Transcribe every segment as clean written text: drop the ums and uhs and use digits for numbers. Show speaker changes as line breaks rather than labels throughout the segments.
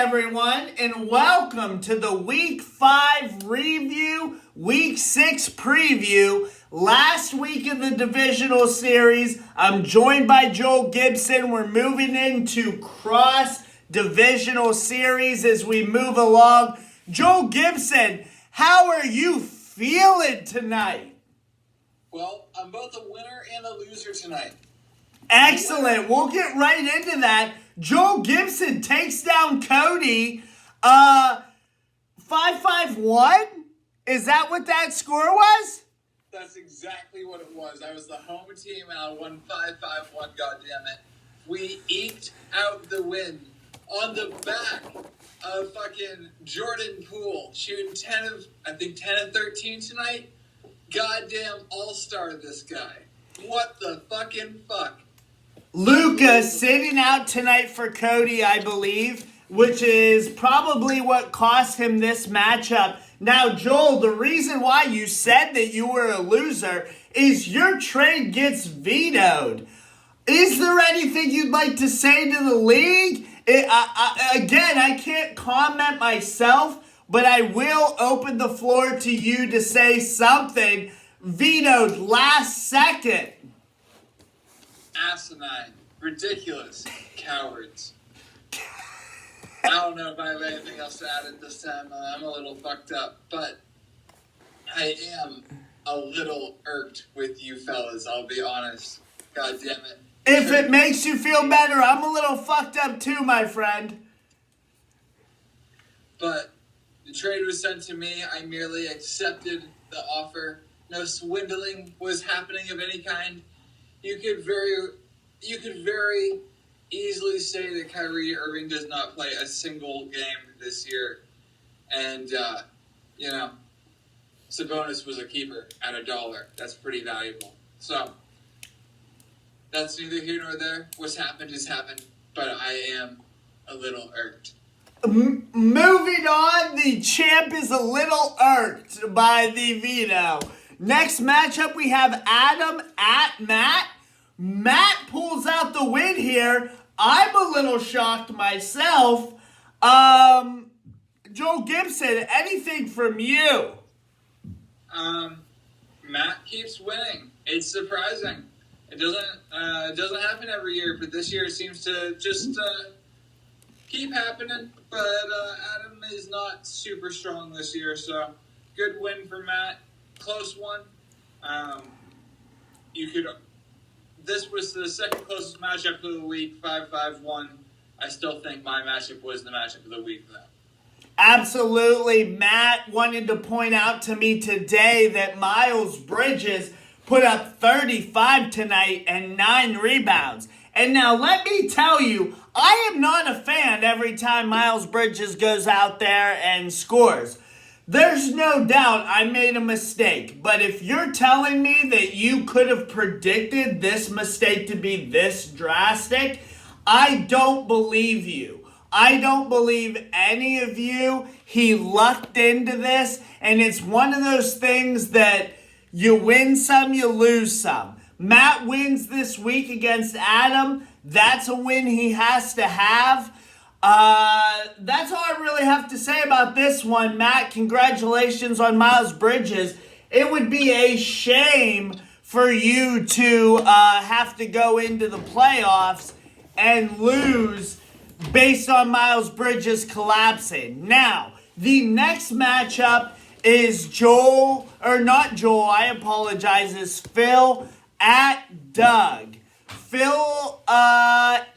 everyone, and welcome to the Week 5 review, Week 6 preview. Last week of the divisional series, I'm joined by Joel Gibson. We're moving into cross-divisional series as we move along. Joel Gibson, how are you feeling tonight?
Well, I'm both a winner and a loser tonight.
Excellent. We'll get right into that. Joel Gibson takes down Cody 5-5-1? Is that what that score was?
That's exactly what it was. I was the home team and I won 5-5-1, goddammit. We eked out the win on the back of fucking Jordan Poole, shooting 10 of 13 tonight. Goddamn all-star, this guy. What the fucking fuck?
Luka sitting out tonight for Cody, I believe, which is probably what cost him this matchup. Now, Joel, the reason why you said that you were a loser is your trade gets vetoed. Is there anything you'd like to say to the league? I can't comment myself, but I will open the floor to you to say something. Vetoed last second.
Asinine. Ridiculous. Cowards. I don't know if I have anything else to add at this time. I'm a little fucked up, but I am a little irked with you fellas, I'll be honest. God damn it.
If it makes you feel better, I'm a little fucked up too, my friend.
But the trade was sent to me. I merely accepted the offer. No swindling was happening of any kind. You could very easily say that Kyrie Irving does not play a single game this year. And, Sabonis was a keeper at $1. That's pretty valuable. So, that's neither here nor there. What's happened has happened, but I am a little irked.
Moving on, the champ is a little irked by the veto. Next matchup, we have Adam at Matt. Matt pulls out the win here. I'm a little shocked myself. Joel Gibson, anything from you?
Matt keeps winning. It's surprising. It doesn't happen every year, but this year it seems to just keep happening. But Adam is not super strong this year, so good win for Matt. Close one. This was the second closest matchup of the week, 5-5-1. I still think my matchup was the matchup of the week, though.
Absolutely. Matt wanted to point out to me today that Miles Bridges put up 35 tonight and 9 rebounds. And now let me tell you, I am not a fan every time Miles Bridges goes out there and scores. There's no doubt I made a mistake, but if you're telling me that you could have predicted this mistake to be this drastic, I don't believe you. I don't believe any of you. He lucked into this, and it's one of those things that you win some, you lose some. Matt wins this week against Adam. That's a win he has to have. That's all I really have to say about this one. Matt, congratulations on Miles Bridges. It would be a shame for you to have to go into the playoffs and lose based on Miles Bridges collapsing. Now, the next matchup is is Phil at Doug. Phil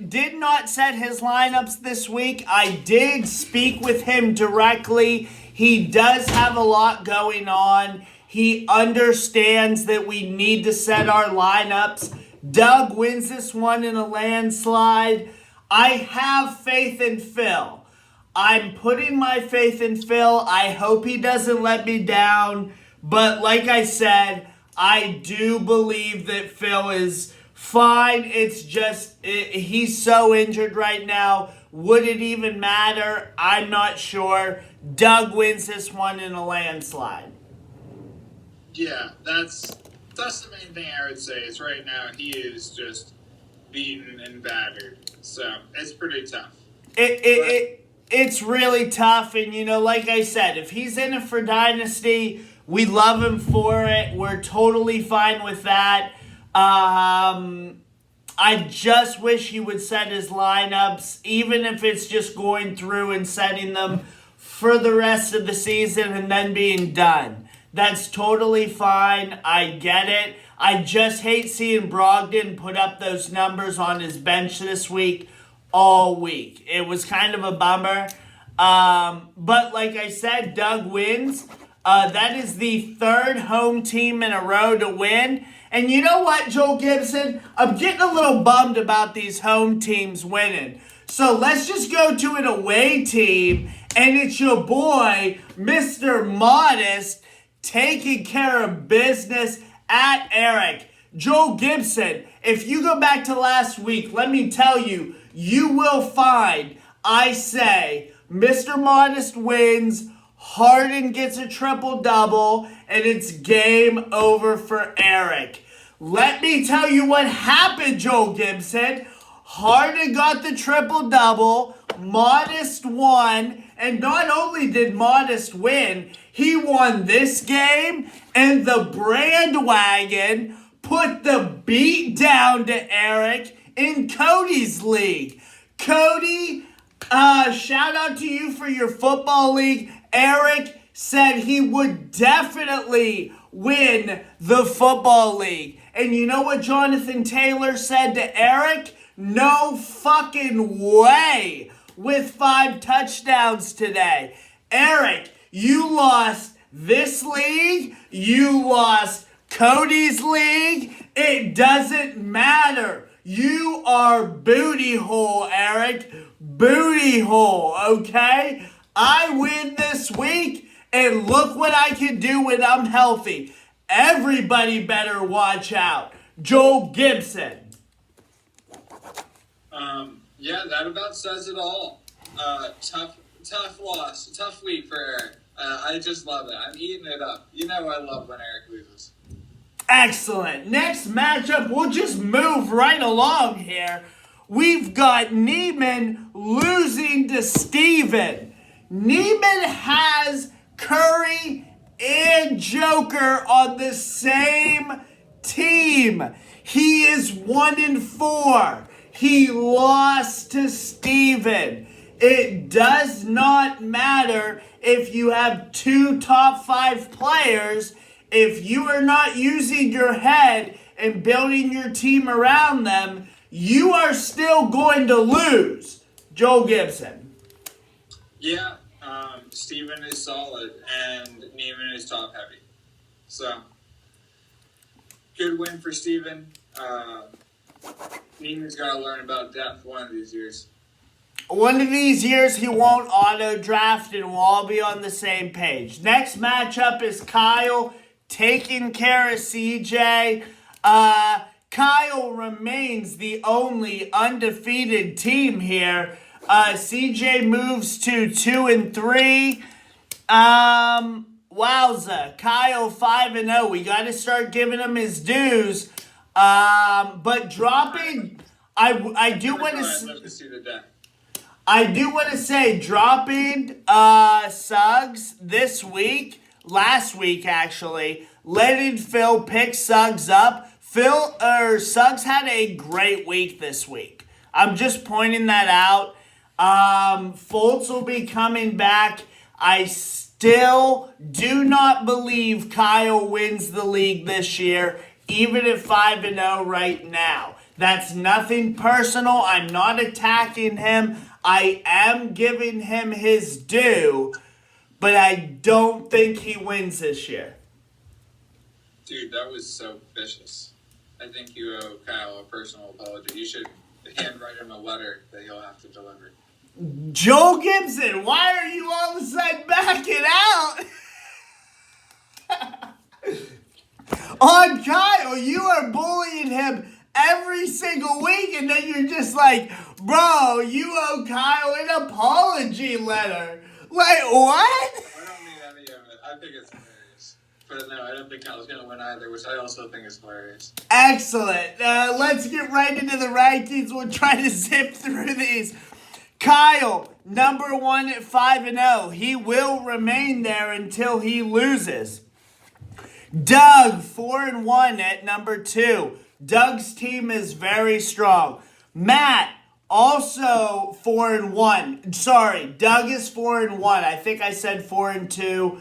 did not set his lineups this week. I did speak with him directly. He does have a lot going on. He understands that we need to set our lineups. Doug wins this one in a landslide. I have faith in Phil. I'm putting my faith in Phil. I hope he doesn't let me down. But like I said, I do believe that Phil is fine. It's just, he's so injured right now. Would it even matter? I'm not sure. Doug wins this one in a landslide.
Yeah, that's the main thing I would say is right now he is just beaten and battered. So it's pretty tough.
it's really tough. And, like I said, if he's in it for Dynasty, we love him for it. We're totally fine with that. I just wish he would set his lineups, even if it's just going through and setting them for the rest of the season and then being done. That's totally fine. I get it. I just hate seeing Brogdon put up those numbers on his bench this week all week. It was kind of a bummer. But like I said, Doug wins. That is the third home team in a row to win. And you know what, Joel Gibson? I'm getting a little bummed about these home teams winning. So let's just go to an away team, and it's your boy, Mr. Modest, taking care of business at Eric. Joel Gibson, if you go back to last week, let me tell you, you will find, I say, Mr. Modest wins, Harden gets a triple-double, and it's game over for Eric. Let me tell you what happened, Joel Gibson. Harden got the triple-double, Modest won, and not only did Modest win, he won this game, and the Brandwagon put the beat down to Eric in Cody's league. Cody, shout out to you for your football league. Eric said he would definitely win the football league. And you know what Jonathan Taylor said to Eric? No fucking way with 5 touchdowns today. Eric, you lost this league. You lost Cody's league. It doesn't matter. You are booty hole, Eric. Booty hole, okay? I win this week, and look what I can do when I'm healthy. Everybody better watch out. Joel Gibson.
Yeah, that about says it all. Tough loss. Tough week for Eric. I just love it. I'm eating it up. You know I love when Eric loses.
Excellent. Next matchup, we'll just move right along here. We've got Neiman losing to Steven. Neiman has Curry and Joker on the same team. He is 1-4. He lost to Steven. It does not matter if you have 2 top 5 players. If you are not using your head and building your team around them, you are still going to lose. Joel Gibson.
Yeah, Steven is solid and Neiman is top heavy. So, good win for Steven. Neiman's got to learn about depth one of these years.
One of these years, he won't auto-draft and we'll all be on the same page. Next matchup is Kyle taking care of CJ. Kyle remains the only undefeated team here. CJ moves to 2-3. Wowza. Kyle 5-0. We got to start giving him his dues. But dropping, I do want to say dropping Suggs this week, last week actually, letting Phil pick Suggs up. Suggs had a great week this week. I'm just pointing that out. Fultz will be coming back. I still do not believe Kyle wins the league this year, even at 5-0 right now. That's nothing personal. I'm not attacking him. I am giving him his due, but I don't think he wins this year.
Dude, that was so vicious. I think you owe Kyle a personal apology. You should handwrite him a letter that he'll have to deliver.
Joel Gibson, why are you all of a sudden backing out? On Kyle, you are bullying him every single week, and then you're just like, bro, you owe Kyle an apology letter. Like, what?
I don't mean any of it. I think it's hilarious. But no, I don't think Kyle's going to win either, which I also think is hilarious.
Excellent. Let's get right into the rankings. We'll try to zip through these. Kyle, number 1 at 5-0. He will remain there until he loses. Doug, 4-1 at number 2. Doug's team is very strong. Matt, also 4-1. Sorry, Doug is 4-1. I think I said 4-2.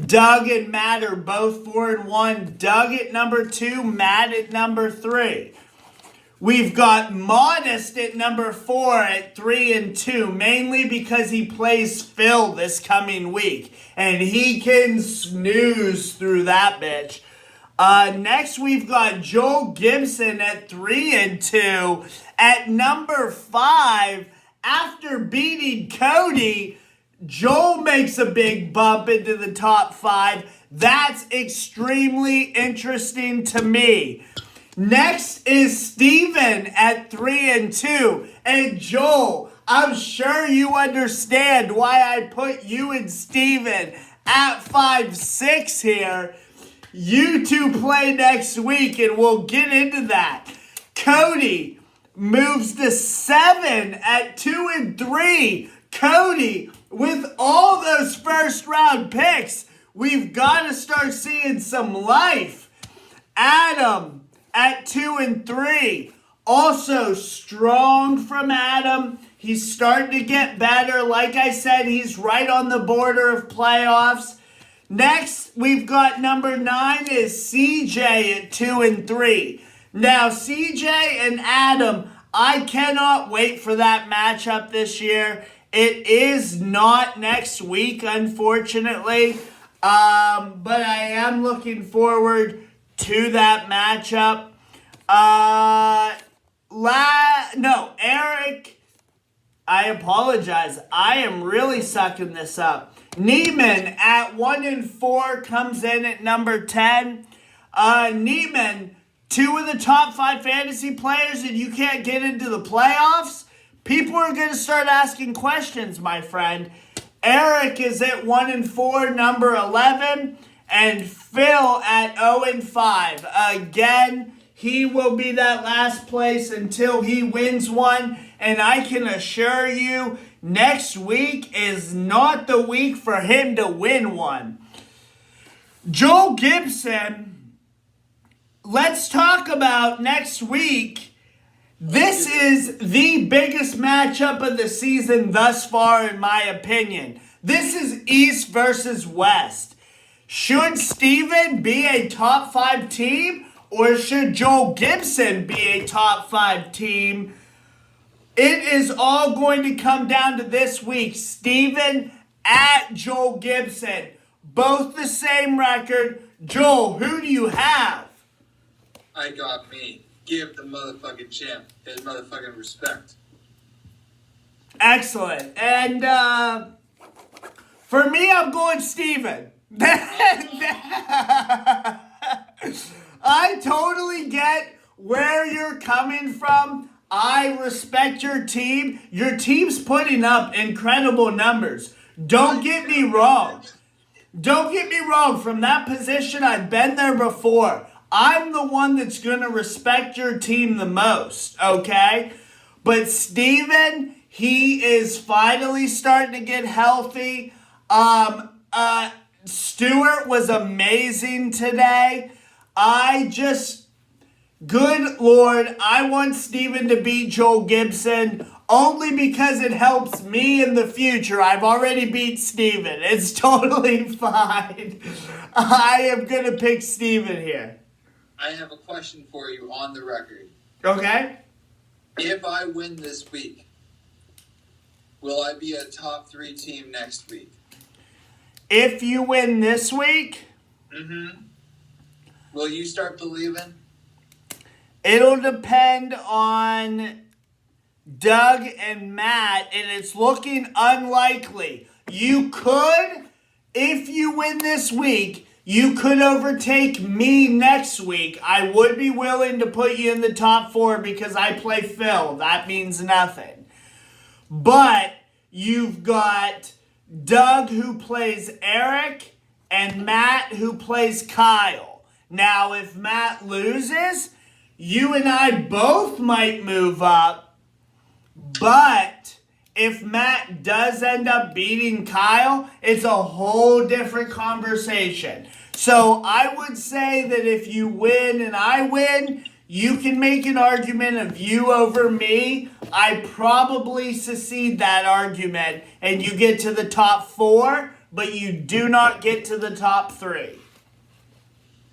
Doug and Matt are both 4-1. Doug at number 2, Matt at number 3. We've got Modest at number 4 at 3-2, mainly because he plays Phil this coming week, and he can snooze through that bitch. Next, we've got Joel Gibson at 3-2. At number 5, after beating Cody, Joel makes a big bump into the top 5. That's extremely interesting to me. Next is Steven at 3-2. And Joel, I'm sure you understand why I put you and Steven at 5-6 here. You two play next week, and we'll get into that. Cody moves to 7 at 2-3. Cody, with all those first round picks, we've got to start seeing some life. Adam at 2-3. Also strong from Adam. He's starting to get better. Like I said, he's right on the border of playoffs. Next, we've got number 9 is CJ at 2-3. Now, CJ and Adam, I cannot wait for that matchup this year. It is not next week, unfortunately. But I am looking forward to that matchup. Eric, I apologize. I am really sucking this up. Neiman at 1-4 comes in at number 10. Neiman, 2 of the top 5 fantasy players, and you can't get into the playoffs? People are going to start asking questions, my friend. Eric is at 1-4, number 11, and Phil at 0-5. Again, he will be that last place until he wins one, and I can assure you, next week is not the week for him to win one. Joel Gibson, let's talk about next week. This is the biggest matchup of the season thus far, in my opinion. This is East versus West. Should Steven be a top 5 team, or should Joel Gibson be a top 5 team? It is all going to come down to this week. Steven at Joel Gibson. Both the same record. Joel, who do you have?
I got me. Give the motherfucking champ his motherfucking respect.
Excellent. And for me, I'm going Steven. I totally get where you're coming from. I respect your team. Your team's putting up incredible numbers. Don't get me wrong. Don't get me wrong. From that position, I've been there before. I'm the one that's going to respect your team the most, okay? But Steven, he is finally starting to get healthy. Stewart was amazing today. Good Lord, I want Steven to beat Joel Gibson only because it helps me in the future. I've already beat Steven. It's totally fine. I am going to pick Steven here.
I have a question for you on the record.
Okay.
If I win this week, will I be a top 3 team next week?
If you win this week?
Mm-hmm. Will you start believing?
It'll depend on Doug and Matt, and it's looking unlikely. You could, if you win this week, you could overtake me next week. I would be willing to put you in the top 4 because I play Phil. That means nothing. But you've got Doug who plays Eric and Matt who plays Kyle. Now, if Matt loses, you and I both might move up. But if Matt does end up beating Kyle, it's a whole different conversation. So I would say that if you win and I win, you can make an argument of you over me. I probably secede that argument and you get to the top 4, but you do not get to the top 3.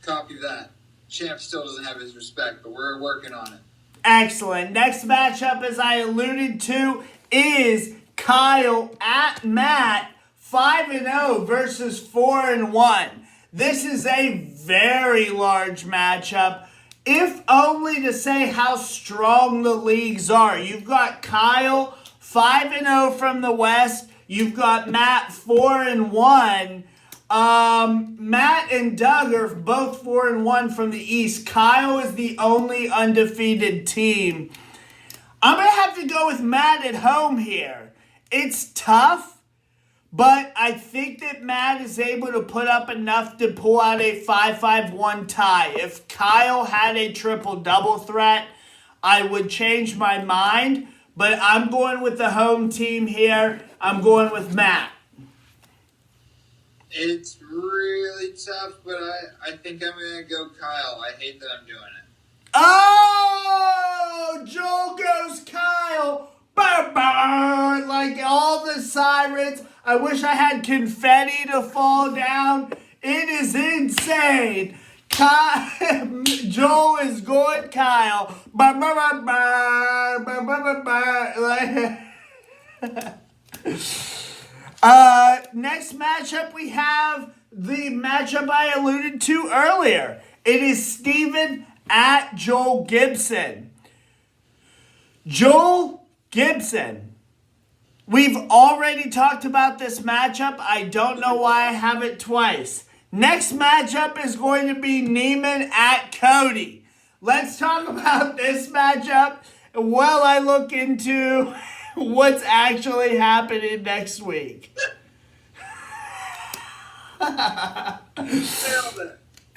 Copy that. Champ still doesn't have his respect, but we're working on it.
Excellent. Next matchup, as I alluded to, is Kyle at Matt, 5-0 versus 4-1. This is a very large matchup, if only to say how strong the leagues are. You've got Kyle, 5-0 from the West. You've got Matt, 4-1. Matt and Doug are both 4-1 from the East. Kyle is the only undefeated team. I'm going to have to go with Matt at home here. It's tough, but I think that Matt is able to put up enough to pull out a 5-5-1 tie. If Kyle had a triple-double threat, I would change my mind, but I'm going with the home team here. I'm going with Matt.
It's really tough, but I think I'm going to go Kyle. I hate that I'm doing it.
Oh! Joel goes Kyle. Bah, bah, like all the sirens. I wish I had confetti to fall down. It is insane. Joel is going Kyle. Bah, bah, bah, bah, bah, bah, bah, bah. Next matchup, we have the matchup I alluded to earlier. It is Steven at Joel Gibson. Joel Gibson. We've already talked about this matchup. I don't know why I have it twice. Next matchup is going to be Neiman at Cody. Let's talk about this matchup while I look into what's actually happening next week.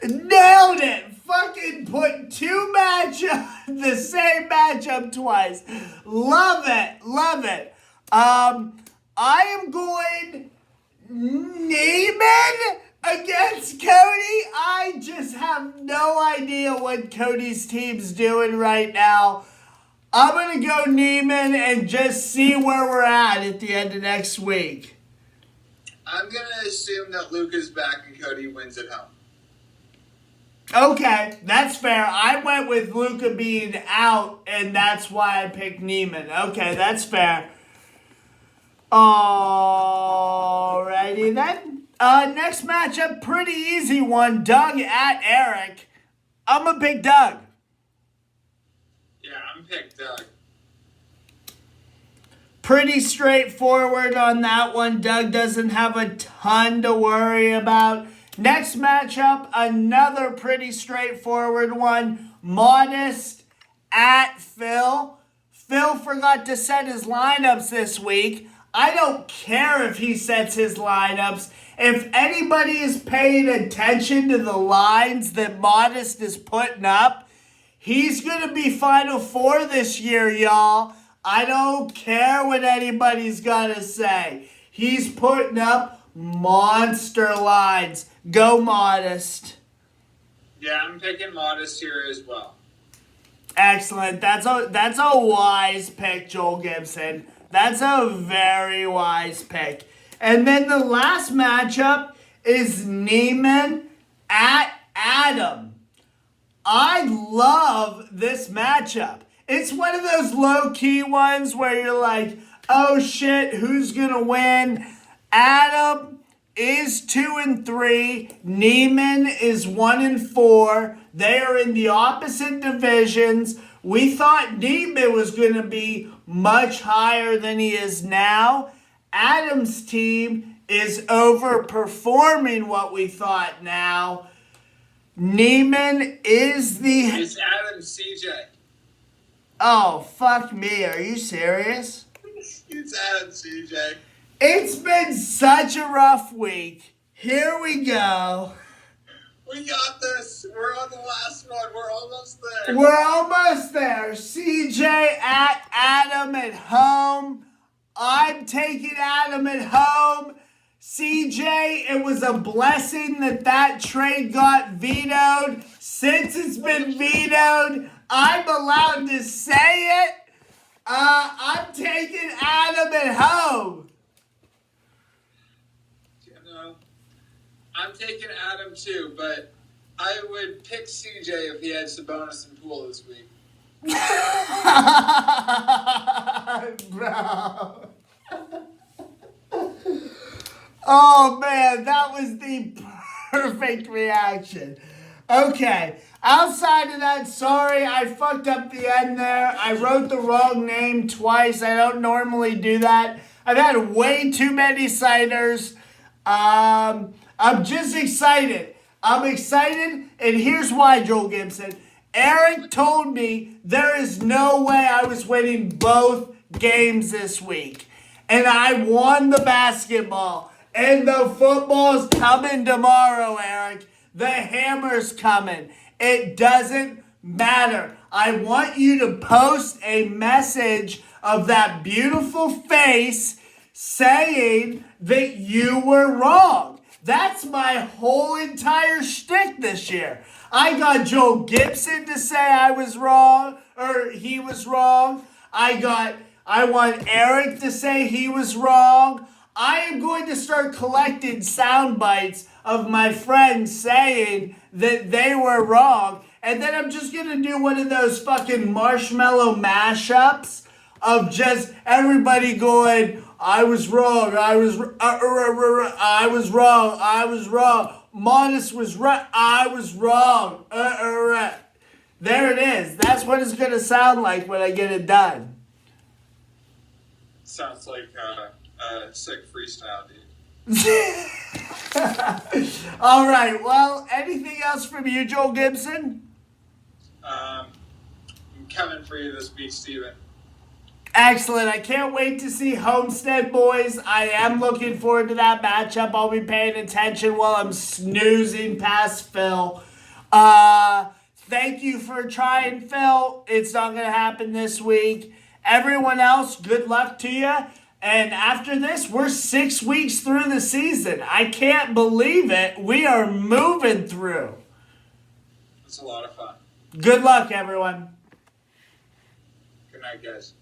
Nailed it! Fucking put two the same matchup twice. Love it, love it. I am going Neiman against Cody. I just have no idea what Cody's team's doing right now. I'm going to go Neiman and just see where we're at the end of next week.
I'm going to assume that Luca's back and Cody wins at home.
Okay, that's fair. I went with Luca being out, and that's why I picked Neiman. Okay, that's fair. Alrighty then. Next matchup, pretty easy one. Doug at Eric. I'm a big Doug.
Yeah, I'm picked Doug.
Pretty straightforward on that one. Doug doesn't have a ton to worry about. Next matchup, another pretty straightforward one. Modest at Phil. Phil forgot to set his lineups this week. I don't care if he sets his lineups. If anybody is paying attention to the lines that Modest is putting up, he's going to be Final Four this year, y'all. I don't care what anybody's got to say. He's putting up monster lines. Go Modest.
Yeah, I'm picking Modest here as well.
Excellent. That's a wise pick, Joel Gibson. That's a very wise pick. And then the last matchup is Neiman at Adam. I love this matchup. It's one of those low-key ones where you're like, oh shit, who's going to win? Adam is 2-3. Neiman is 1-4. They are in the opposite divisions. We thought Neiman was going to be much higher than he is now. Adam's team is overperforming what we thought now. Neiman is the...
It's Adam CJ.
Oh, fuck me. Are you serious?
It's Adam CJ.
It's been such a rough week. Here we go.
We got this. We're on the last one. We're almost there.
We're almost there. CJ at Adam at home. I'm taking Adam at home. CJ, it was a blessing that trade got vetoed. Since it's been vetoed, I'm allowed to say it. I'm taking Adam at home.
You know, I'm taking Adam too, but I would pick CJ if he had Sabonis and Poole this week.
Bro. Oh man, that was the perfect reaction. Okay, outside of that, sorry, I fucked up the end there. I wrote the wrong name twice. I don't normally do that. I've had way too many ciders. I'm just excited. I'm excited, and here's why, Joel Gibson. Eric told me there is no way I was winning both games this week. And I won the basketball. And the football's coming tomorrow, Eric. The hammer's coming. It doesn't matter. I want you to post a message of that beautiful face saying that you were wrong. That's my whole entire shtick this year. I got Joel Gibson to say I was wrong, or he was wrong. I want Eric to say he was wrong. I am going to start collecting sound bites of my friends saying that they were wrong. And then I'm just going to do one of those fucking marshmallow mashups of just everybody going, I was wrong, I was wrong, I was wrong. Modest was right, I was wrong. There it is. That's what it's going to sound like when I get it done.
Sounds like a sick freestyle, dude.
All right. Well, anything else from you, Joel Gibson?
I'm coming for you this week, Steven.
Excellent. I can't wait to see Homestead Boys. I am looking forward to that matchup. I'll be paying attention while I'm snoozing past Phil. Thank you for trying, Phil. It's not going to happen this week. Everyone else, good luck to you. And after this, we're 6 weeks through the season. I can't believe it. We are moving through.
It's a lot of fun.
Good luck, everyone.
Good night, guys.